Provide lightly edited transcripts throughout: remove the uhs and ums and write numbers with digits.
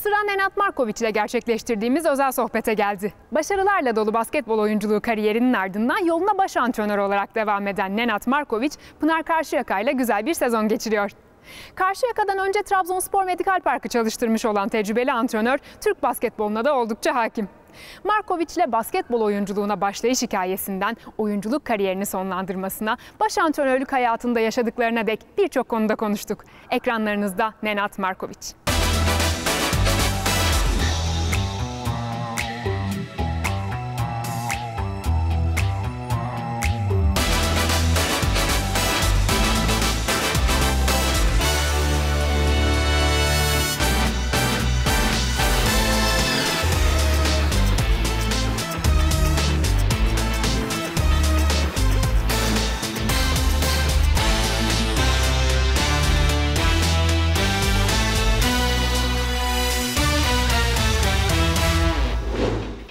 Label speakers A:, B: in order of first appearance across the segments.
A: Sıra Nenad Marković ile gerçekleştirdiğimiz özel sohbete geldi. Başarılarla dolu basketbol oyunculuğu kariyerinin ardından yoluna baş antrenör olarak devam eden Nenad Marković, Pınar Karşıyaka ile güzel bir sezon geçiriyor. Karşıyaka'dan önce Trabzonspor Medikal Parkı çalıştırmış olan tecrübeli antrenör, Türk basketboluna da oldukça hakim. Marković ile basketbol oyunculuğuna başlayış hikayesinden oyunculuk kariyerini sonlandırmasına, baş antrenörlük hayatında yaşadıklarına dek birçok konuda konuştuk. Ekranlarınızda Nenad Marković.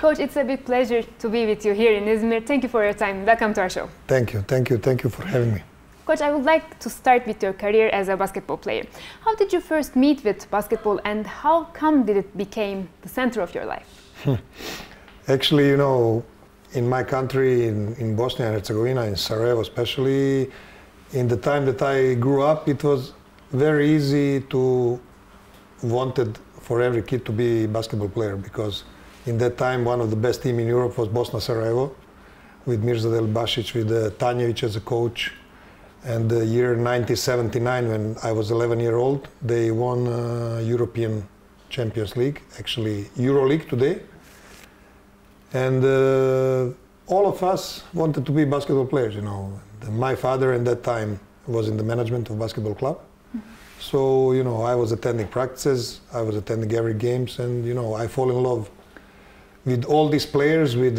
A: Coach, it's a big pleasure to be with you here in Izmir. Thank you for your time. Welcome to our show.
B: Thank you, thank you, thank you for having me.
A: Coach, I would like to start with your career as a basketball player. How did you first meet with basketball and how come did it become the center of your life?
B: Actually, you know, in my country, in Bosnia and Herzegovina, in Sarajevo especially, in the time that I grew up, it was very easy to wanted for every kid to be a basketball player, because in that time one of the best team in Europe was Bosna Sarajevo, with Mirza Del Basic, with Tanjević as a coach. And the year 1979, when I was 11 years old, they won European Champions League, actually EuroLeague today. And all of us wanted to be basketball players, you know. My father at that time was in the management of basketball club. So, you know, I was attending practices, I was attending every games, and, you know, I fall in love with all these players, with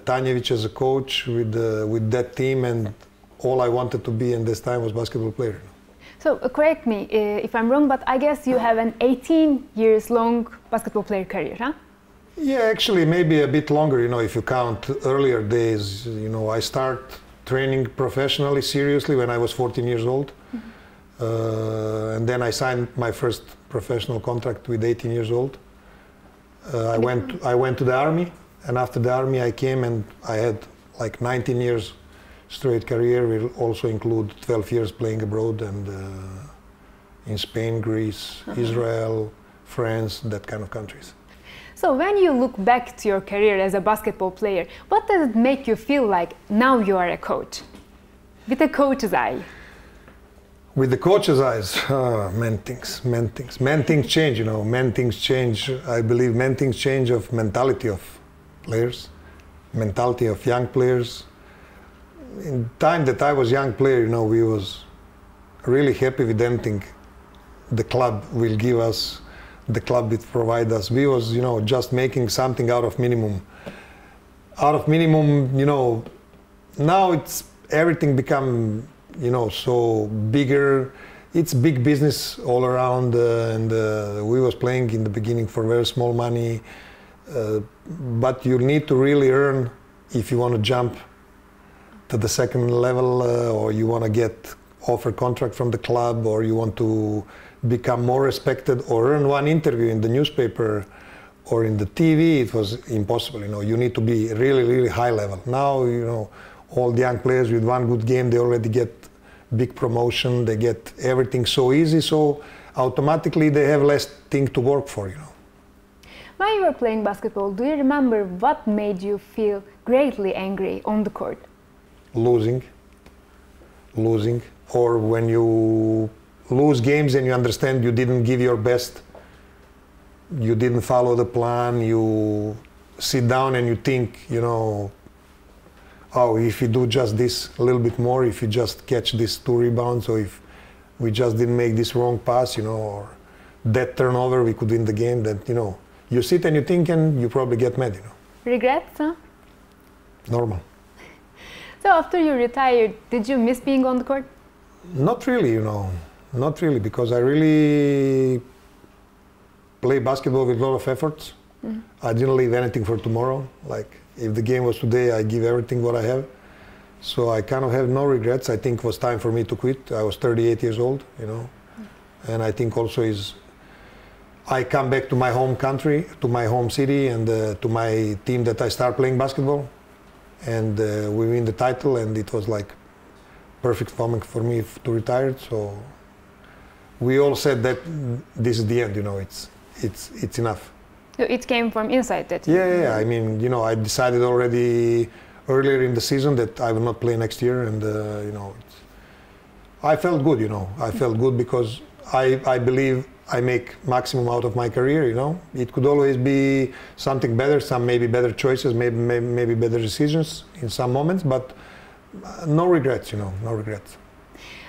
B: Tanjević as a coach, with that team, and all I wanted to be in this time was basketball player.
A: So correct me if I'm wrong, but I guess you have an 18 years long basketball player career, huh?
B: Yeah, actually maybe a bit longer, you know, if you count earlier days. You know, I start training professionally, seriously, when I was 14 years old. And then I signed my first professional contract with 18 years old. I went to the army, and after the army I came and I had like 19 years straight career. Will also include 12 years playing abroad and in Spain, Greece, Israel, France, that kind of countries.
A: So when you look back to your career as a basketball player, what does it make you feel like now you are a coach? With a coach's eye.
B: With the coach's eyes, many things change, you know, many things change. I believe many things change of mentality of players, mentality of young players. In time that I was young player, you know, we was really happy with anything the club will give us, the club will provide us. We was, you know, just making something out of minimum. Out of minimum, you know, now it's everything become, you know, so bigger. It's big business all around, and we was playing in the beginning for very small money, but you need to really earn if you want to jump to the second level, or you want to get offer contract from the club, or you want to become more respected, or earn one interview in the newspaper or in the TV. It was impossible, you know. You need to be really, really high level. Now, you know, all the young players with one good game, they already get big promotion, they get everything so easy, so automatically they have less thing to work for, you know.
A: When you were playing basketball, do you remember what made you feel greatly angry on the court?
B: Losing, or when you lose games and you understand you didn't give your best, you didn't follow the plan, you sit down and you think, you know, oh, if you do just this a little bit more, if you just catch these 2 rebounds, or if we just didn't make this wrong pass, you know, or that turnover, we could win the game, then, you know, you sit and you think and you probably get mad, you know.
A: Regrets, huh?
B: Normal.
A: So after you retired, did you miss being on the court?
B: Not really, you know, not really, because I really play basketball with a lot of efforts. I didn't leave anything for tomorrow. Like, if the game was today, I give everything what I have. So I kind of have no regrets. I think it was time for me to quit. I was 38 years old, you know. And I think also I come back to my home country, to my home city, and to my team that I start playing basketball, and we win the title, and it was like perfect moment for me to retire. So we all said that this is the end. You know, it's enough.
A: So it came from inside that.
B: Yeah. I mean, you know, I decided already earlier in the season that I will not play next year, and you know, I felt good. You know, I felt good because I believe I make maximum out of my career. You know, it could always be something better, some maybe better choices, maybe better decisions in some moments, but no regrets. You know, no regrets.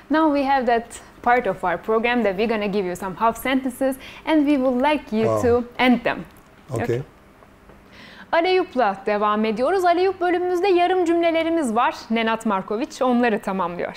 A: Now we have that part of our program that we're going to give you some half sentences, and we would like you to end them.
B: Okay.
A: Alley-oop'la devam ediyoruz. Alley-oop bölümümüzde yarım cümlelerimiz var. Nenad Marković onları tamamlıyor.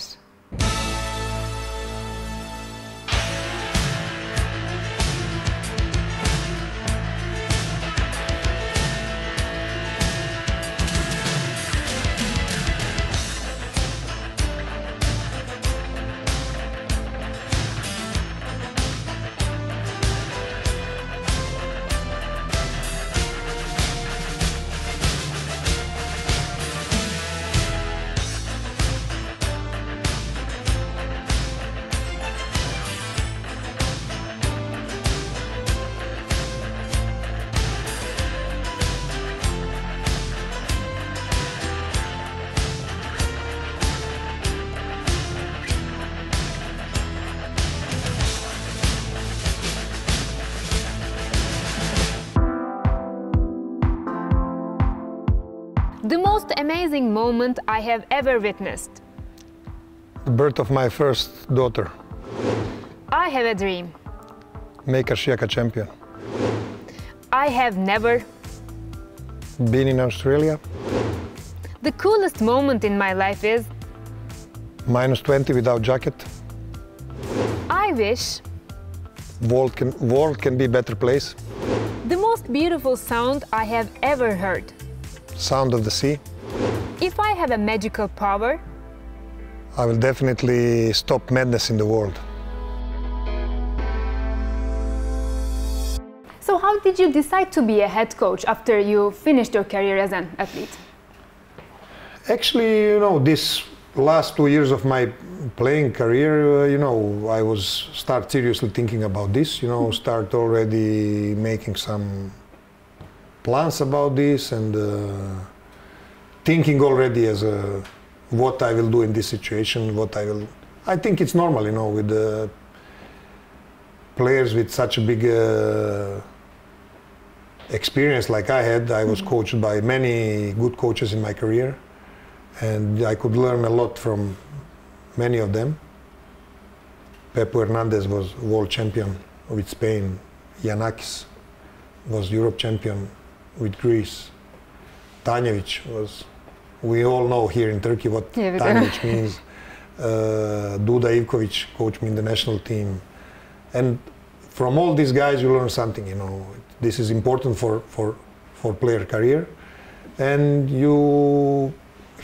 A: The most amazing moment I have ever witnessed.
B: The birth of my first daughter.
A: I have a dream.
B: Make Karšijaka champion.
A: I have never.
B: Been in Australia.
A: The coolest moment in my life is.
B: -20 without jacket.
A: I wish.
B: World can be better place.
A: The most beautiful sound I have ever heard.
B: Sound of the sea.
A: If I have a magical power.
B: I will definitely stop madness in the world.
A: So how did you decide to be a head coach after you finished your career as an athlete?
B: Actually, you know, this last 2 years of my playing career, you know, I was start seriously thinking about this, you know, start already making some plans about this, and thinking already as what I will do in this situation, I think it's normal, you know, with the players with such a big experience like I had. I was coached by many good coaches in my career, and I could learn a lot from many of them. Pepe Hernandez was world champion with Spain. Giannakis was Europe champion with Greece. Tanjevic was, we all know here in Turkey what Tanjevic means. Duda Ivkovic coached me in the national team. And from all these guys you learn something, you know. This is important for player career. And you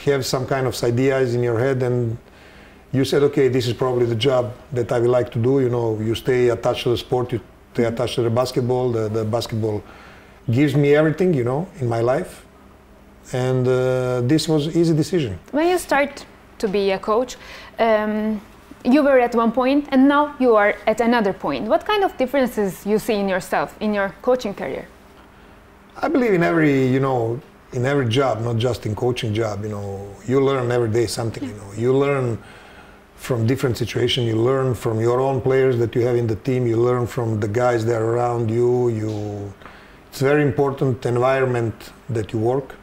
B: have some kind of ideas in your head, and you said, okay, this is probably the job that I would like to do. You know, you stay attached to the sport, you stay attached to the basketball. The basketball gives me everything, you know, in my life. And this was an easy decision.
A: When you start to be a coach, you were at one point and now you are at another point. What kind of differences you see in yourself, in your coaching career?
B: I believe in every, you know, in every job, not just in coaching job, you know, you learn every day something, you know. You learn from different situations, you learn from your own players that you have in the team, you learn from the guys that are around you. It's a very important environment that you work,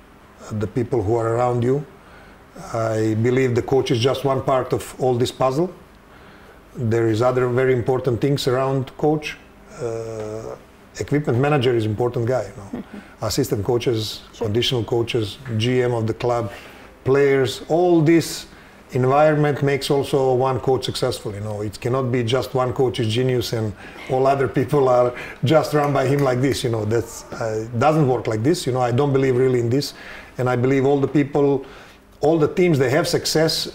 B: the people who are around you. I believe the coach is just one part of all this puzzle. There is other very important things around coach. Equipment manager is important guy, you know. Assistant coaches, conditional coaches, GM of the club, players, all this environment makes also one coach successful, you know. It cannot be just one coach is genius and all other people are just run by him like this, you know. That's doesn't work like this, you know. I don't believe really in this, and I believe all the people, all the teams, they have success,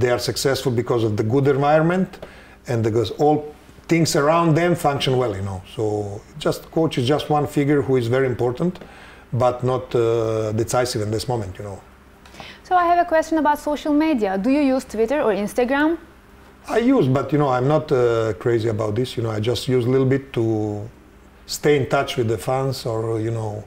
B: they are successful because of the good environment and because all things around them function well, you know. So just coach is just one figure who is very important, but not decisive in this moment, you know.
A: So I have a question about social media. Do you use Twitter or Instagram?
B: I use, but you know, I'm not crazy about this. You know, I just use a little bit to stay in touch with the fans, or you know,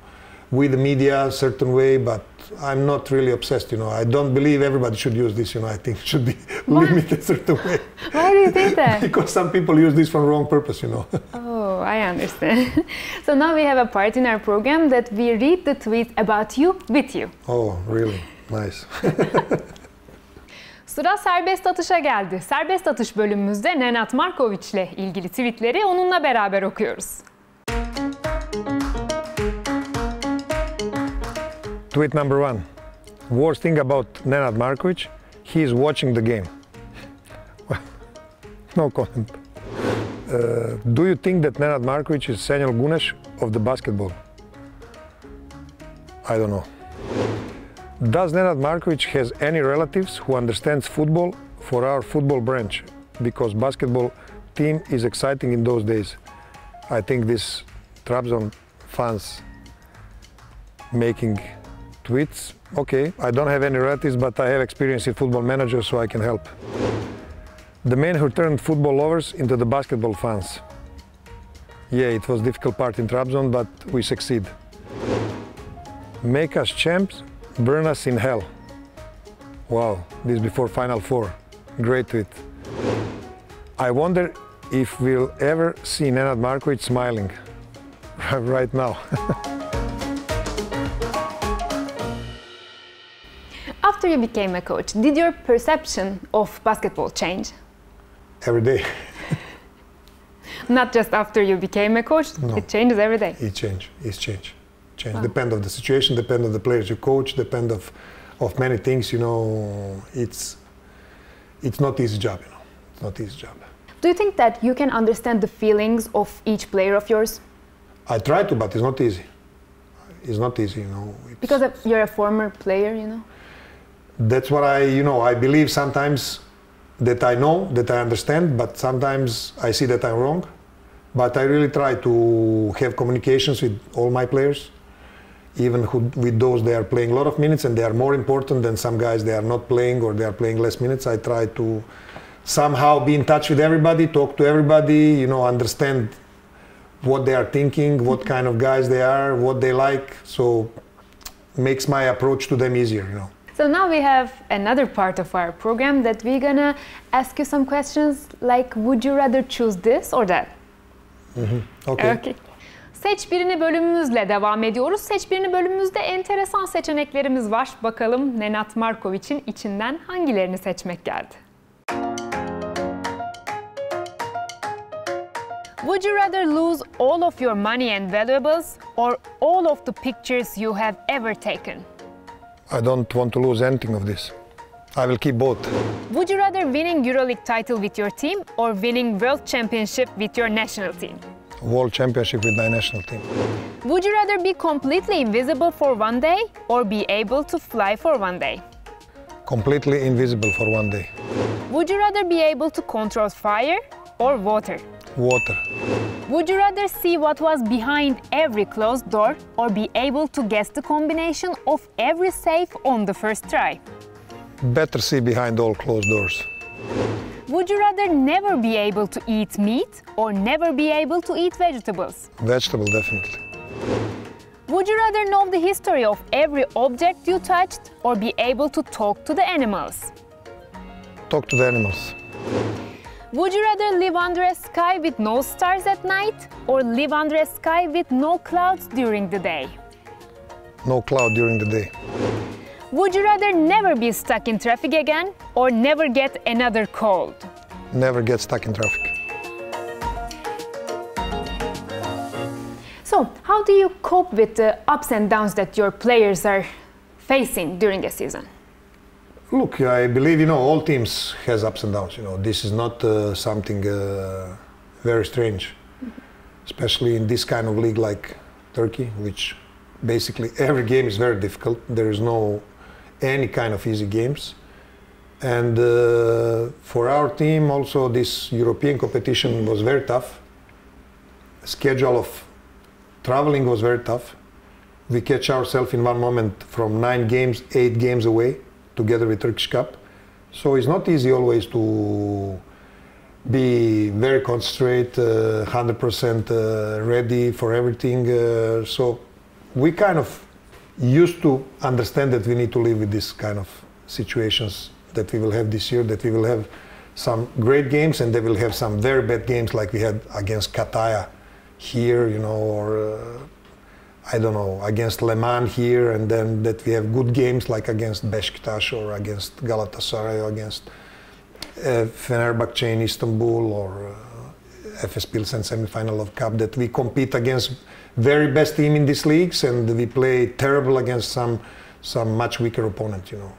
B: with the media a certain way. But I'm not really obsessed. You know, I don't believe everybody should use this. You know, I think it should be limited a certain way.
A: Why do you think that?
B: Because some people use this for the wrong purpose. You know.
A: Oh, I understand. So now we have a part in our program that we read the tweet about you with you.
B: Oh, really? Nice.
A: Sıra serbest atışa geldi. Serbest atış bölümümüzde Nenad Markovic ile ilgili tweetleri onunla beraber okuyoruz.
B: Tweet number 1. Worst thing about Nenad Markovic, he is watching the game. No comment. Do you think that Nenad Markovic is Senjal Gunesh of the basketball? I don't know. Does Nenad Markovic has any relatives who understands football for our football branch? Because basketball team is exciting in those days. I think this Trabzon fans making tweets. Okay, I don't have any relatives, but I have experience in Football Manager, so I can help. The man who turned football lovers into the basketball fans. Yeah, it was a difficult part in Trabzon, but we succeed. Make us champs, burn us in hell. Wow, this before Final Four. Great tweet. I wonder if we'll ever see Nenad Markovic smiling right now.
A: After you became a coach, did your perception of basketball change?
B: Every day.
A: Not just after you became a coach,
B: No.
A: it changes every day.
B: It change. It's change. Change.
A: Wow.
B: Depend of the situation, depend of the players you coach, depend of many things. You know, it's not easy job. You know, it's not easy job.
A: Do you think that you can understand the feelings of each player of yours?
B: I try to, but it's not easy. It's not easy. You know.
A: Because you're a former player, you know.
B: That's what I believe sometimes that I know, that I understand, but sometimes I see that I'm wrong. But I really try to have communications with all my players, even with those they are playing a lot of minutes and they are more important than some guys they are not playing or they are playing less minutes. I try to somehow be in touch with everybody, talk to everybody, you know, understand what they are thinking, what kind of guys they are, what they like. So makes my approach to them easier, you know.
A: So now we have another part of our program that we're gonna ask you some questions like, would you rather choose this or that?
B: Okay.
A: Okay. Seç birini bölümümüzle devam ediyoruz. Seç birini bölümümüzde enteresan seçeneklerimiz var. Bakalım Nenad Markovic'in içinden hangilerini seçmek geldi? Would you rather lose all of your money and valuables or all of the pictures you have ever taken?
B: I don't want to lose anything of this. I will keep both.
A: Would you rather winning EuroLeague title with your team or winning World Championship with your national team?
B: World Championship with my national team.
A: Would you rather be completely invisible for one day or be able to fly for one day?
B: Completely invisible for one day.
A: Would you rather be able to control fire or water?
B: Water.
A: Would you rather see what was behind every closed door or be able to guess the combination of every safe on the first try?
B: Better see behind all closed doors.
A: Would you rather never be able to eat meat or never be able to eat vegetables?
B: Vegetable, definitely.
A: Would you rather know the history of every object you touched or be able to talk to the animals?
B: Talk to the animals.
A: Would you rather live under a sky with no stars at night or live under a sky with no clouds during the day?
B: No cloud during the day.
A: Would you rather never be stuck in traffic again or never get another cold?
B: Never get stuck in traffic.
A: So, how do you cope with the ups and downs that your players are facing during a season?
B: Look, I believe, you know, all teams has ups and downs, you know. This is not something very strange, especially in this kind of league like Turkey, which basically every game is very difficult. There is no any kind of easy games. And for our team also this European competition was very tough. Schedule of traveling was very tough. We catch ourselves in one moment from 9 games, 8 games away together with Turkish Cup. So it's not easy always to be very concentrated, 100% ready for everything. So we kind of used to understand that we need to live with this kind of situations that we will have this year, that we will have some great games and they will have some very bad games like we had against Kataya here, you know, or I don't know, against Le Mans here, and then that we have good games like against Beşiktaş or against Galatasaray or against Fenerbahce in Istanbul or Efes Pilsen semi-final of Cup, that we compete against very best team in these leagues and we play terrible against some much weaker opponent, you know.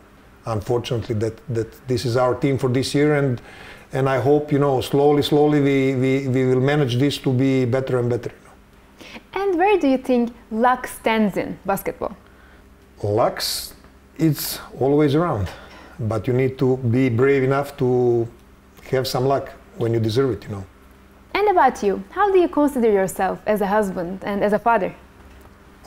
B: Unfortunately, that this is our team for this year, and I hope, you know, slowly we will manage this to be better and better. You know.
A: And where do you think luck stands in basketball?
B: Luck, it's always around, but you need to be brave enough to have some luck when you deserve it, you know.
A: And about you, how do you consider yourself as a husband and as a father?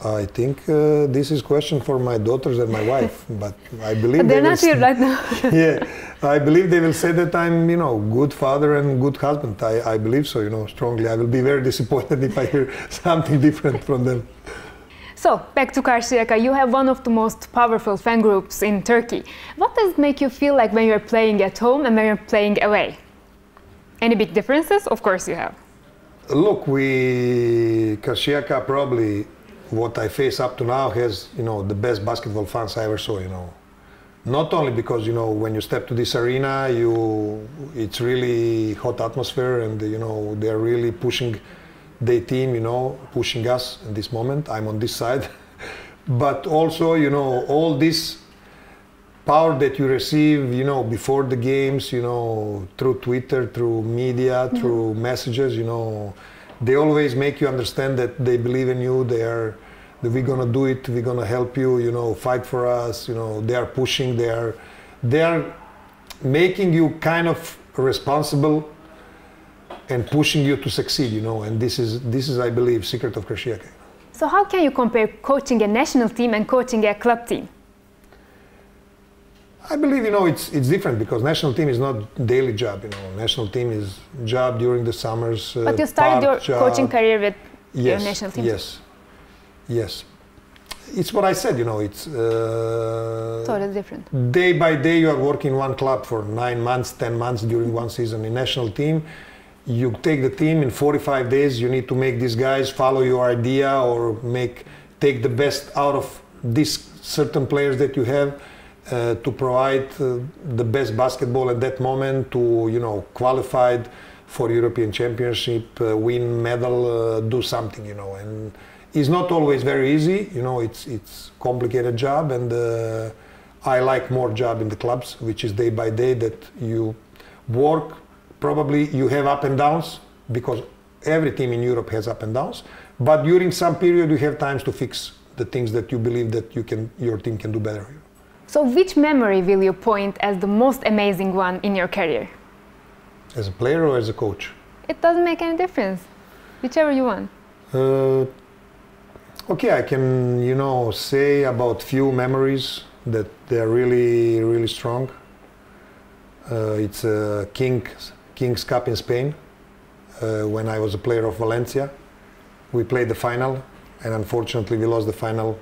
B: I think this is a question for my daughters and my wife, but I believe
A: but they're not here right now.
B: Yeah, I believe they will say that I'm, you know, good father and good husband. I believe so, you know, strongly. I will be very disappointed if I hear something different from them.
A: So, back to Karşıyaka, you have one of the most powerful fan groups in Turkey. What does it make you feel like when you're playing at home and when you're playing away? Any big differences? Of course you have.
B: Look, Karşıyaka probably, what I face up to now has, you know, the best basketball fans I ever saw, you know. Not only because, you know, when you step to this arena, it's really hot atmosphere and, you know, they're really pushing their team, you know, pushing us in this moment. I'm on this side. But also, you know, all this power that you receive, you know, before the games, you know, through Twitter, through media, through messages, you know, they always make you understand that they believe in you, that we're gonna do it, we're gonna help you, you know, fight for us, you know, they are pushing, they are making you kind of responsible and pushing you to succeed, you know, and this is I believe secret of Karşıyaka.
A: So how can you compare coaching a national team and coaching a club team?
B: I believe, you know, it's different because national team is not daily job, you know. National team is job during the summers.
A: But you started your coaching career with your national team.
B: Yes. It's what I said, you know, it's
A: totally different.
B: Day by day you are working one club for 9 months, 10 months during one season. In national team, you take the team in 45 days, you need to make these guys follow your idea or take the best out of these certain players that you have. To provide the best basketball at that moment, to, you know, qualified for European Championship, win medal, do something, you know. And it's not always very easy, you know. It's complicated job, and I like more job in the clubs, which is day by day that you work. Probably you have up and downs because every team in Europe has up and downs. But during some period you have times to fix the things that you believe that your team can do better.
A: So which memory will you point as the most amazing one in your career?
B: As a player or as a coach?
A: It doesn't make any difference. Whichever you want.
B: Okay, I can, you know, say about few memories that they're really, really strong. It's King's Cup in Spain. When I was a player of Valencia. We played the final and unfortunately we lost the final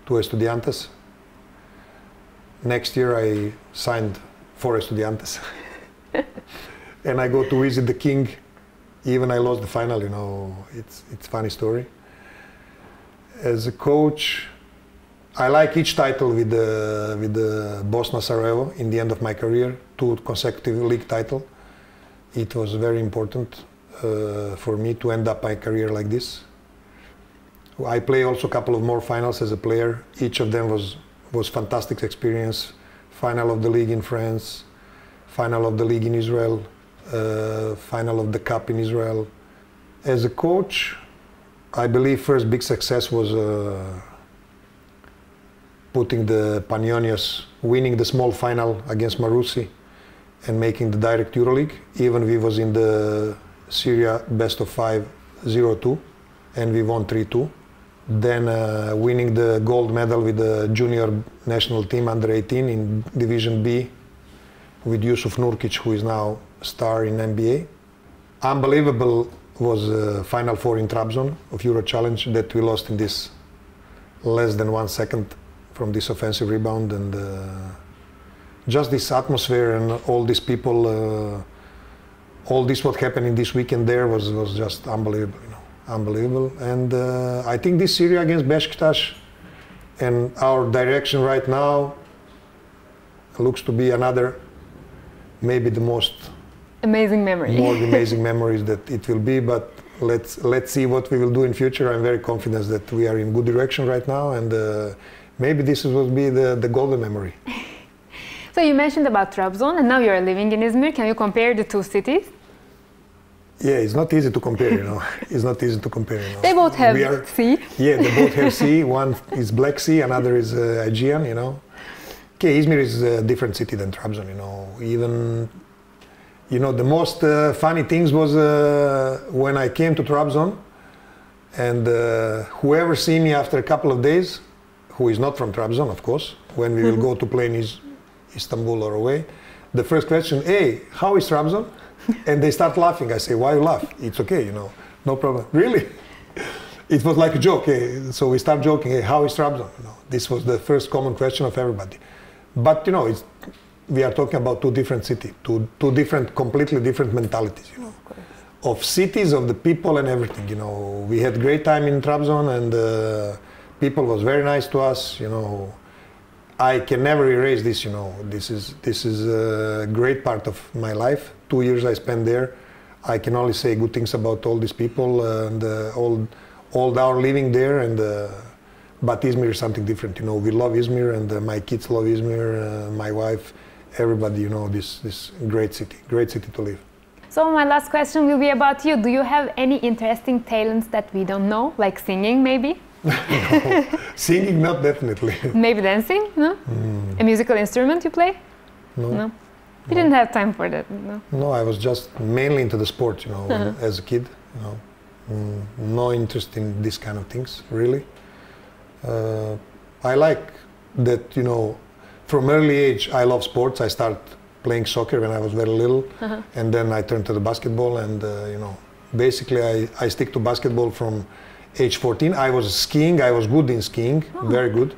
B: to Estudiantes. Next year I signed for Estudiantes and I go to visit the King. Even I lost the final, you know, it's a funny story. As a coach, I like each title with the Bosna Sarajevo in the end of my career, 2 consecutive league titles. It was very important for me to end up my career like this. I play also a couple of more finals as a player. Each of them was fantastic experience. Final of the league in France, final of the league in Israel, final of the cup in Israel. As a coach, I believe first big success was putting the Panionios, winning the small final against Maroussi, and making the direct EuroLeague. Even we was in the Syria best of 5, 0-2, and we won 3-2. Then winning the gold medal with the junior national team under 18 in Division B with Yusuf Nurkic, who is now star in NBA. Unbelievable was Final Four in Trabzon of Euro Challenge that we lost in this less than 1 second from this offensive rebound, and just this atmosphere and all these people, all this what happened in this weekend there was just unbelievable, you know, unbelievable. And I think this series against Beşiktaş and our direction right now looks to be another, maybe the most
A: amazing memory.
B: More amazing memories that it will be, but let's see what we will do in future. I'm very confident that we are in good direction right now, and maybe this will be the golden memory.
A: So you mentioned about Trabzon, and now you're living in Izmir. Can you compare the two cities?
B: Yeah, it's not easy to compare, you know. It's not easy to compare, you know.
A: They both have sea.
B: Yeah, they both have sea. One is Black Sea, another is Aegean, you know. Okay, Izmir is a different city than Trabzon, you know. Even, you know, the most funny things was when I came to Trabzon, and whoever see me after a couple of days, who is not from Trabzon, of course, when we will go to play in Istanbul or away, the first question, hey, how is Trabzon? And they start laughing. I say, why you laugh? It's okay, you know, no problem. Really? It was like a joke. So we start joking, hey, how is Trabzon? You know, this was the first common question of everybody. But, you know, we are talking about two different cities, two different, completely different mentalities, you know, of cities, of the people and everything, you know. We had great time in Trabzon, and people was very nice to us, you know. I can never erase this, you know. This is a great part of my life. 2 years I spent there. I can only say good things about all these people and all our living there. And but Izmir is something different, you know. We love Izmir, and my kids love Izmir. My wife, everybody, you know, this great city to live.
A: So my last question will be about you. Do you have any interesting talents that we don't know, like singing, maybe?
B: No, singing, not definitely.
A: Maybe dancing? No? A musical instrument you play?
B: No.
A: You didn't have time for that, no?
B: No, I was just mainly into the sport, you know, as a kid, you know. No interest in these kind of things, really. I like that, you know, from early age I love sports. I started playing soccer when I was very little, and then I turned to the basketball, and, you know, basically I stick to basketball from age 14. I was skiing. I was good in skiing, very good.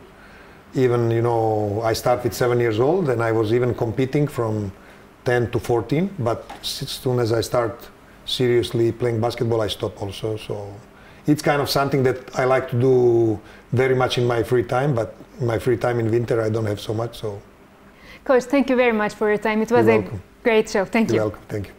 B: Even, you know, I started with 7 years old, and I was even competing from 10 to 14. But as soon as I start seriously playing basketball, I stopped also. So it's kind of something that I like to do very much in my free time. But in my free time in winter, I don't have so much. So,
A: Coach, thank you very much for your time. It was a great show. Thank you.
B: You're welcome. Thank you.